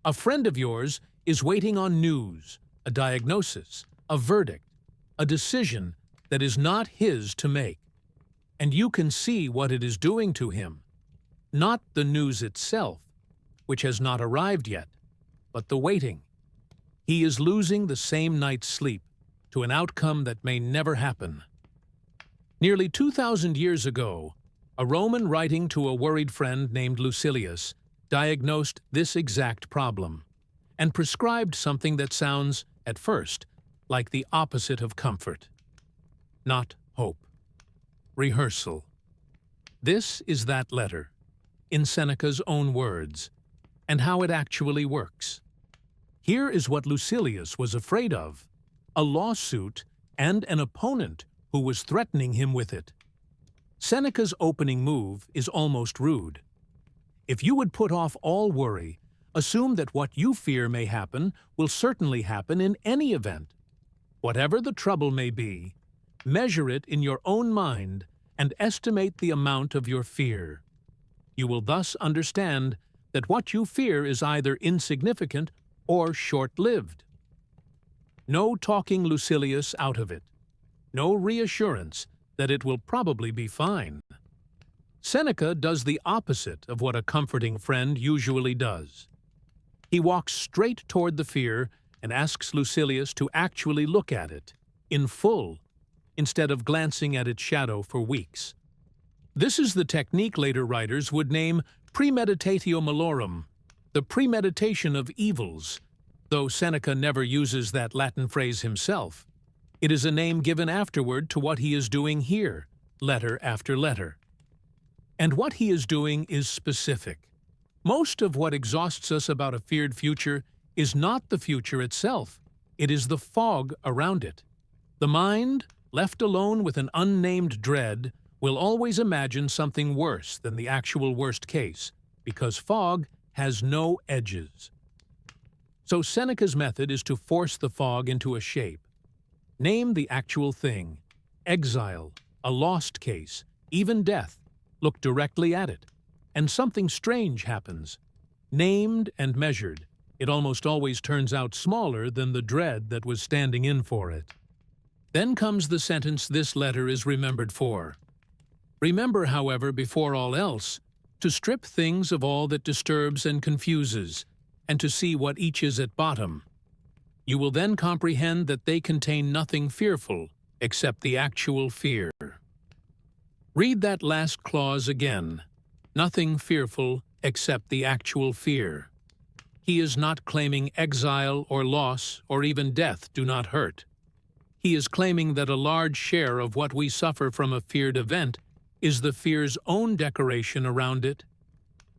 A friend of yours is waiting on news, a diagnosis, a verdict, a decision that is not his to make. And you can see what it is doing to him. Not the news itself, which has not arrived yet, but the waiting. He is losing the same night's sleep to an outcome that may never happen. Nearly 2,000 years ago, a Roman writing to a worried friend named Lucilius diagnosed this exact problem and prescribed something that sounds, at first, like the opposite of comfort. Not hope. Rehearsal. This is that letter, in Seneca's own words, and how it actually works. Here is what Lucilius was afraid of: a lawsuit and an opponent who was threatening him with it. Seneca's opening move is almost rude. If you would put off all worry, assume that what you fear may happen will certainly happen in any event. Whatever the trouble may be, measure it in your own mind and estimate the amount of your fear. You will thus understand that what you fear is either insignificant or short-lived. No talking Lucilius out of it. No reassurance that it will probably be fine. Seneca does the opposite of what a comforting friend usually does. He walks straight toward the fear and asks Lucilius to actually look at it, in full, instead of glancing at its shadow for weeks. This is the technique later writers would name Premeditatio Malorum, the premeditation of evils, though Seneca never uses that Latin phrase himself. It is a name given afterward to what he is doing here, letter after letter. And what he is doing is specific. Most of what exhausts us about a feared future is not the future itself, it is the fog around it. The mind, left alone with an unnamed dread, will always imagine something worse than the actual worst case, because fog has no edges. So Seneca's method is to force the fog into a shape. Name the actual thing: exile, a lost case, even death. Look directly at it, and something strange happens. Named and measured, it almost always turns out smaller than the dread that was standing in for it. Then comes the sentence this letter is remembered for. Remember, however, before all else, to strip things of all that disturbs and confuses, and to see what each is at bottom. You will then comprehend that they contain nothing fearful except the actual fear. Read that last clause again. Nothing fearful except the actual fear. He is not claiming exile or loss or even death do not hurt. He is claiming that a large share of what we suffer from a feared event is the fear's own decoration around it,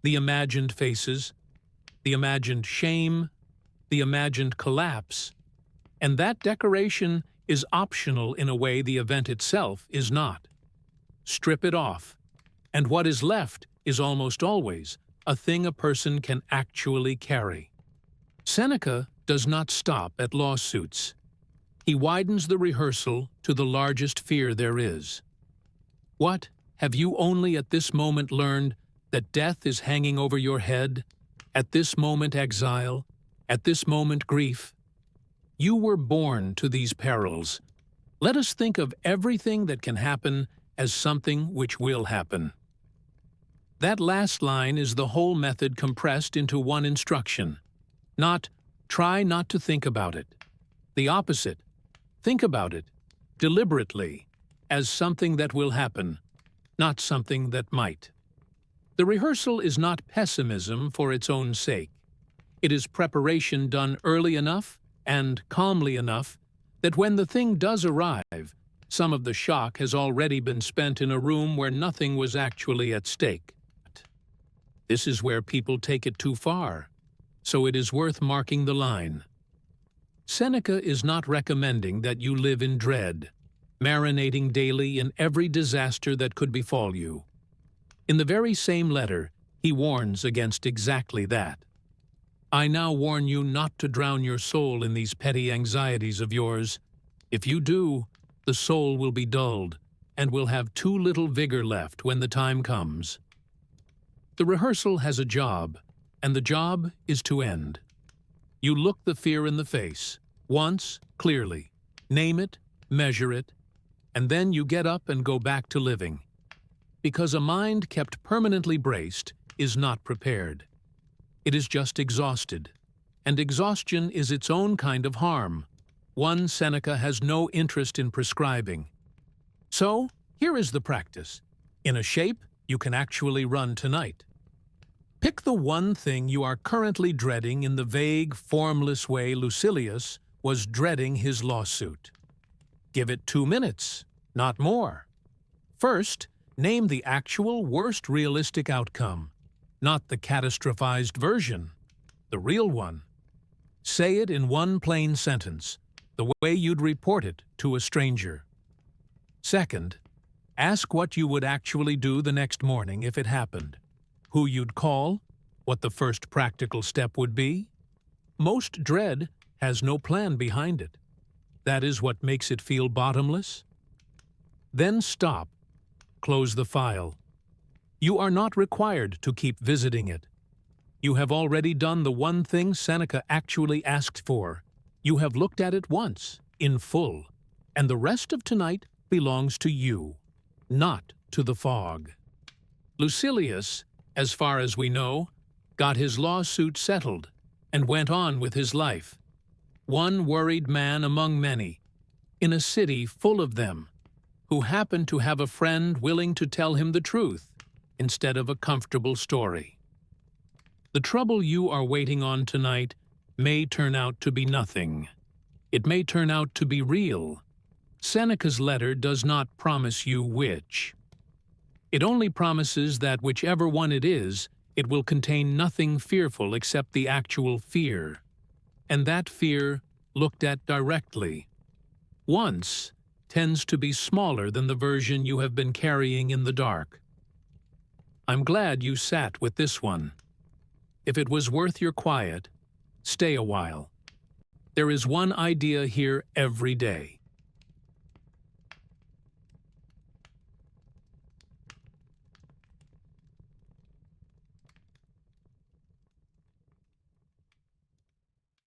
the imagined faces, the imagined shame, the imagined collapse, and that decoration is optional in a way the event itself is not. Strip it off, and what is left is almost always a thing a person can actually carry. Seneca does not stop at lawsuits. He widens the rehearsal to the largest fear there is. What, have you only at this moment learned that death is hanging over your head? At this moment exile? At this moment grief? You were born to these perils. Let us think of everything that can happen as something which will happen. That last line is the whole method compressed into one instruction. Not, try not to think about it. The opposite, think about it, deliberately, as something that will happen, not something that might. The rehearsal is not pessimism for its own sake. It is preparation done early enough and calmly enough that when the thing does arrive, some of the shock has already been spent in a room where nothing was actually at stake. This is where people take it too far, so it is worth marking the line. Seneca is not recommending that you live in dread, marinating daily in every disaster that could befall you. In the very same letter, he warns against exactly that. I now warn you not to drown your soul in these petty anxieties of yours. If you do, the soul will be dulled and will have too little vigor left when the time comes. The rehearsal has a job, and the job is to end. You look the fear in the face, once, clearly, name it, measure it, and then you get up and go back to living. Because a mind kept permanently braced is not prepared. It is just exhausted, and exhaustion is its own kind of harm, one Seneca has no interest in prescribing. So, here is the practice. In a shape you can actually run tonight. Pick the one thing you are currently dreading in the vague, formless way Lucilius was dreading his lawsuit. Give it 2 minutes, not more. First, name the actual worst realistic outcome, not the catastrophized version, the real one. Say it in one plain sentence, the way you'd report it to a stranger. Second, ask what you would actually do the next morning if it happened. Who you'd call, what the first practical step would be. Most dread has no plan behind it. That is what makes it feel bottomless. Then stop. Close the file. You are not required to keep visiting it. You have already done the one thing Seneca actually asked for. You have looked at it once, in full, and the rest of tonight belongs to you, not to the fog. Lucilius, as far as we know, got his lawsuit settled and went on with his life. One worried man among many, in a city full of them, who happened to have a friend willing to tell him the truth instead of a comfortable story. The trouble you are waiting on tonight may turn out to be nothing. It may turn out to be real. Seneca's letter does not promise you which. It only promises that whichever one it is, it will contain nothing fearful except the actual fear. And that fear, looked at directly, once, tends to be smaller than the version you have been carrying in the dark. I'm glad you sat with this one. If it was worth your quiet, stay a while. There is one idea here every day.